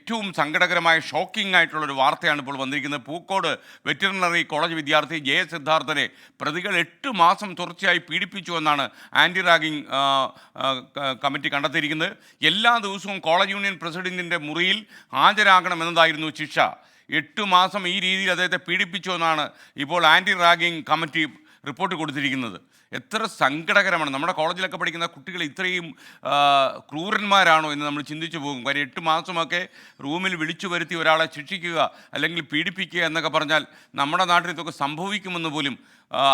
ഏറ്റവും സങ്കടകരമായ ഷോക്കിംഗ് ആയിട്ടുള്ളൊരു വാർത്തയാണ് ഇപ്പോൾ വന്നിരിക്കുന്നത്. പൂക്കോട് വെറ്ററിനറി കോളേജ് വിദ്യാർത്ഥി ജെ സിദ്ധാർത്ഥനെ പ്രതികൾ 8 മാസം തുടർച്ചയായി പീഡിപ്പിച്ചുവെന്നാണ് ആൻറ്റി റാഗിംഗ് കമ്മിറ്റി കണ്ടെത്തിയിരിക്കുന്നത്. എല്ലാ ദിവസവും കോളേജ് യൂണിയൻ പ്രസിഡന്റിൻ്റെ മുറിയിൽ ഹാജരാകണമെന്നതായിരുന്നു ശിക്ഷ. 8 മാസം ഈ രീതിയിൽ അദ്ദേഹത്തെ പീഡിപ്പിച്ചുവെന്നാണ് ഇപ്പോൾ ആൻറ്റി റാഗിംഗ് കമ്മിറ്റി റിപ്പോർട്ട് കൊടുത്തിരിക്കുന്നത്. എത്ര സങ്കടകരമാണ്. നമ്മുടെ കോളേജിലൊക്കെ പഠിക്കുന്ന കുട്ടികൾ ഇത്രയും ക്രൂരന്മാരാണോ എന്ന് നമ്മൾ ചിന്തിച്ചു പോകും. കാര്യം 8 മാസമൊക്കെ റൂമിൽ വിളിച്ചു വരുത്തി ഒരാളെ ശിക്ഷിക്കുക അല്ലെങ്കിൽ പീഡിപ്പിക്കുക എന്നൊക്കെ പറഞ്ഞാൽ നമ്മുടെ നാട്ടിൽ ഇതൊക്കെ സംഭവിക്കുമെന്ന് പോലും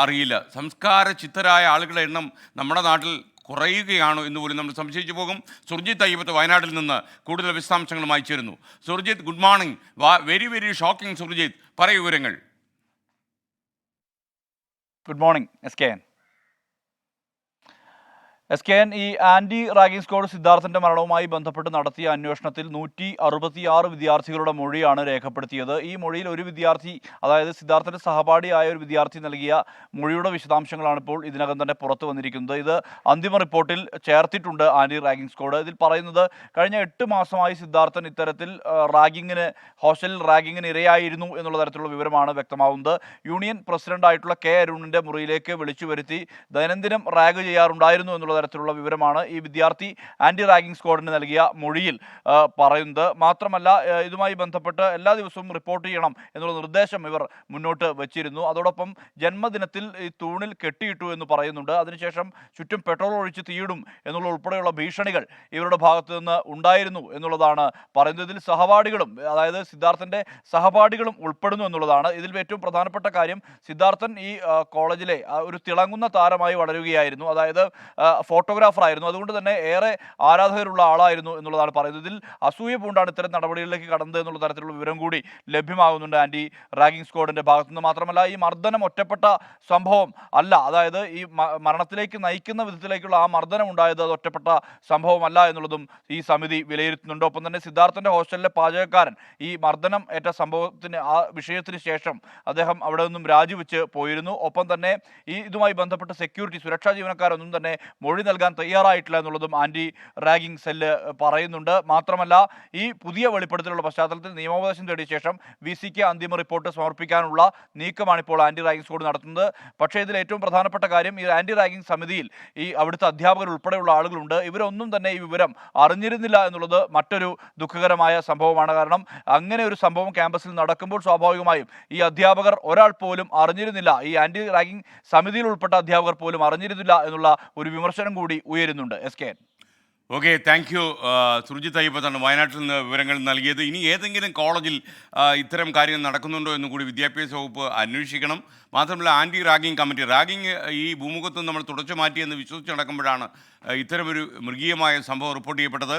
അറിയില്ല. സംസ്കാര ചിത്തരായ ആളുകളുടെ എണ്ണം നമ്മുടെ നാട്ടിൽ കുറയുകയാണോ എന്ന് പോലും നമ്മൾ സംശയിച്ചു പോകും. സുർജിത്ത് അയ്യപ്പത്ത് വയനാട്ടിൽ നിന്ന് കൂടുതൽ വിശദാംശങ്ങളുമായി ചേരുന്നു. Surjit, good morning. Very shocking. Surjit, പറയൂ വിവരങ്ങൾ. Good morning S K N. ഈ ആൻറ്റി റാഗിംഗ് സ്ക്വാഡ് സിദ്ധാർത്ഥൻ്റെ മരണവുമായി ബന്ധപ്പെട്ട് നടത്തിയ അന്വേഷണത്തിൽ 166 വിദ്യാർത്ഥികളുടെ മൊഴിയാണ് രേഖപ്പെടുത്തിയത്. ഈ മൊഴിയിൽ ഒരു വിദ്യാർത്ഥി, അതായത് സിദ്ധാർത്ഥൻ്റെ സഹപാഠിയായ ഒരു വിദ്യാർത്ഥി നൽകിയ മൊഴിയുടെ വിശദാംശങ്ങളാണ് ഇപ്പോൾ ഇതിനകം തന്നെ പുറത്തു വന്നിരിക്കുന്നത്. ഇത് അന്തിമ റിപ്പോർട്ടിൽ ചേർത്തിട്ടുണ്ട് ആൻറ്റി റാഗിംഗ് സ്ക്വാഡ്. ഇതിൽ പറയുന്നത് കഴിഞ്ഞ 8 മാസമായി സിദ്ധാർത്ഥൻ ഇത്തരത്തിൽ ഹോസ്റ്റലിൽ റാഗിങ്ങിന് ഇരയായിരുന്നു എന്നുള്ള തരത്തിലുള്ള വിവരമാണ് വ്യക്തമാവുന്നത്. യൂണിയൻ പ്രസിഡന്റായിട്ടുള്ള കെ അരുണിൻ്റെ മുറിയിലേക്ക് വിളിച്ചു വരുത്തി ദൈനംദിനം റാഗ് ചെയ്യാറുണ്ടായിരുന്നു എന്നുള്ള തരത്തിലുള്ള വിവരമാണ് ഈ വിദ്യാർത്ഥി ആൻറ്റി റാഗിംഗ് സ്ക്വാഡിന് നൽകിയ മൊഴിയിൽ പറയുന്നത്. മാത്രമല്ല, ഇതുമായി ബന്ധപ്പെട്ട് എല്ലാ ദിവസവും റിപ്പോർട്ട് ചെയ്യണം എന്നുള്ള നിർദ്ദേശം ഇവർ മുന്നോട്ട് വച്ചിരുന്നു. അതോടൊപ്പം ജന്മദിനത്തിൽ ഈ തൂണിൽ കെട്ടിയിട്ടു എന്ന് പറയുന്നുണ്ട്. അതിനുശേഷം ചുറ്റും പെട്രോൾ ഒഴിച്ച് തീയിടും എന്നുള്ള ഉൾപ്പെടെയുള്ള ഭീഷണികൾ ഇവരുടെ ഭാഗത്തു നിന്ന് ഉണ്ടായിരുന്നു എന്നുള്ളതാണ് പറയുന്നത്. ഇതിൽ സഹപാഠികളും, അതായത് സിദ്ധാർത്ഥൻ്റെ സഹപാഠികളും ഉൾപ്പെടുന്നു എന്നുള്ളതാണ്. ഇതിൽ ഏറ്റവും പ്രധാനപ്പെട്ട കാര്യം, സിദ്ധാർത്ഥൻ ഈ കോളേജിലെ ഒരു തിളങ്ങുന്ന താരമായി വളരുകയായിരുന്നു. അതായത് ഫോട്ടോഗ്രാഫർ ആയിരുന്നു. അതുകൊണ്ട് തന്നെ ഏറെ ആരാധകരുള്ള ആളായിരുന്നു എന്നുള്ളതാണ് പറയുന്നത്. ഇതിൽ അസൂയ പൂണ്ടാണ് ഇത്തരം നടപടികളിലേക്ക് കടന്നത് എന്നുള്ള തരത്തിലുള്ള വിവരം കൂടി ലഭ്യമാകുന്നുണ്ട് ആൻറ്റി റാഗിംഗ് സ്ക്വാഡിൻ്റെ ഭാഗത്തുനിന്ന്. മാത്രമല്ല, ഈ മർദ്ദനം ഒറ്റപ്പെട്ട സംഭവം അല്ല, അതായത് ഈ മരണത്തിലേക്ക് നയിക്കുന്ന വിധത്തിലേക്കുള്ള ആ മർദ്ദനം ഉണ്ടായത് അത് ഒറ്റപ്പെട്ട സംഭവമല്ല എന്നുള്ളതും ഈ സമിതി വിലയിരുത്തുന്നുണ്ട്. ഒപ്പം തന്നെ സിദ്ധാർത്ഥൻ്റെ ഹോസ്റ്റലിലെ പാചകക്കാരൻ ഈ മർദ്ദനം ഏറ്റ സംഭവത്തിന്, ആ വിഷയത്തിന് ശേഷം അദ്ദേഹം അവിടെ നിന്നും രാജിവെച്ച് പോയിരുന്നു. ഒപ്പം തന്നെ ഇതുമായി ബന്ധപ്പെട്ട സെക്യൂരിറ്റി, സുരക്ഷാ ജീവനക്കാരൊന്നും തന്നെ മൊഴി നൽകാൻ തയ്യാറായിട്ടില്ല എന്നുള്ളതും ആൻറ്റി റാഗിംഗ് സെല്ല് പറയുന്നുണ്ട്. മാത്രമല്ല, ഈ പുതിയ വെളിപ്പെടുത്തലുള്ള പശ്ചാത്തലത്തിൽ നിയമോപദേശം തേടിയ ശേഷം VCക്ക് അന്തിമ റിപ്പോർട്ട് സമർപ്പിക്കാനുള്ള നീക്കമാണ് ഇപ്പോൾ ആൻറ്റി റാഗിംഗ് സ്ക്വാഡ് നടത്തുന്നത്. പക്ഷേ ഇതിൽ ഏറ്റവും പ്രധാനപ്പെട്ട കാര്യം, ഈ ആൻറ്റി റാഗിംഗ് സമിതിയിൽ ഈ അവിടുത്തെ അധ്യാപകർ ഉൾപ്പെടെയുള്ള ആളുകളുണ്ട്. ഇവരൊന്നും തന്നെ ഈ വിവരം അറിഞ്ഞിരുന്നില്ല എന്നുള്ളത് മറ്റൊരു ദുഃഖകരമായ സംഭവമാണ്. കാരണം അങ്ങനെ ഒരു സംഭവം ക്യാമ്പസിൽ നടക്കുമ്പോൾ സ്വാഭാവികമായും ഈ അധ്യാപകർ ഒരാൾ പോലും അറിഞ്ഞിരുന്നില്ല, ഈ ആൻറ്റി റാഗിംഗ് സമിതിയിൽ ഉൾപ്പെട്ട അധ്യാപകർ പോലും അറിഞ്ഞിരുന്നില്ല എന്നുള്ള ഒരു വിമർശനം കൂടി ഉയരുന്നുണ്ട്. SK. Okay, thank you. Surjith അയ്യപ്പത്താണ് വയനാട്ടിൽ നിന്ന് വിവരങ്ങൾ നൽകിയത്. ഇനി ഏതെങ്കിലും കോളേജിൽ ഇത്തരം കാര്യങ്ങൾ നടക്കുന്നുണ്ടോ എന്ന് കൂടി വിദ്യാഭ്യാസ വകുപ്പ് അന്വേഷിക്കണം. മാത്രമല്ല, ആൻറ്റി റാഗിംഗ് കമ്മിറ്റി, റാഗിംഗ് ഈ ഭൂമുഖത്ത് നമ്മൾ തുടച്ചു മാറ്റിയെന്ന് വിശ്വസിച്ച് നടക്കുമ്പോഴാണ് ഇത്തരമൊരു മൃഗീയമായ സംഭവം റിപ്പോർട്ട് ചെയ്യപ്പെട്ടത്.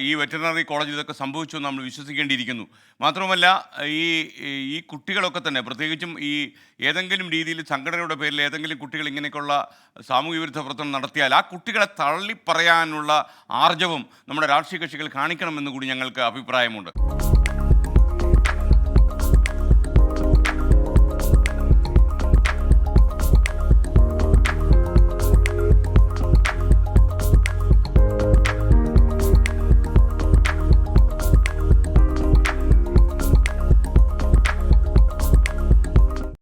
ഈ വെറ്ററിനറി കോളേജിൽ ഇതൊക്കെ സംഭവിച്ചു എന്ന് നമ്മൾ വിശ്വസിക്കേണ്ടിയിരിക്കുന്നു. മാത്രമല്ല, ഈ കുട്ടികളൊക്കെ തന്നെ, പ്രത്യേകിച്ചും ഈ ഏതെങ്കിലും രീതിയിൽ സംഘടനയുടെ പേരിൽ ഏതെങ്കിലും കുട്ടികൾ ഇങ്ങനെയൊക്കെയുള്ള സാമൂഹ്യ വിരുദ്ധ പ്രവർത്തനം നടത്തിയാൽ ആ കുട്ടികളെ തള്ളിപ്പറയാനുള്ള ആർജവം നമ്മുടെ രാഷ്ട്രീയ കക്ഷികൾ കാണിക്കണമെന്ന് കൂടി ഞങ്ങൾക്ക് അഭിപ്രായമുണ്ട്.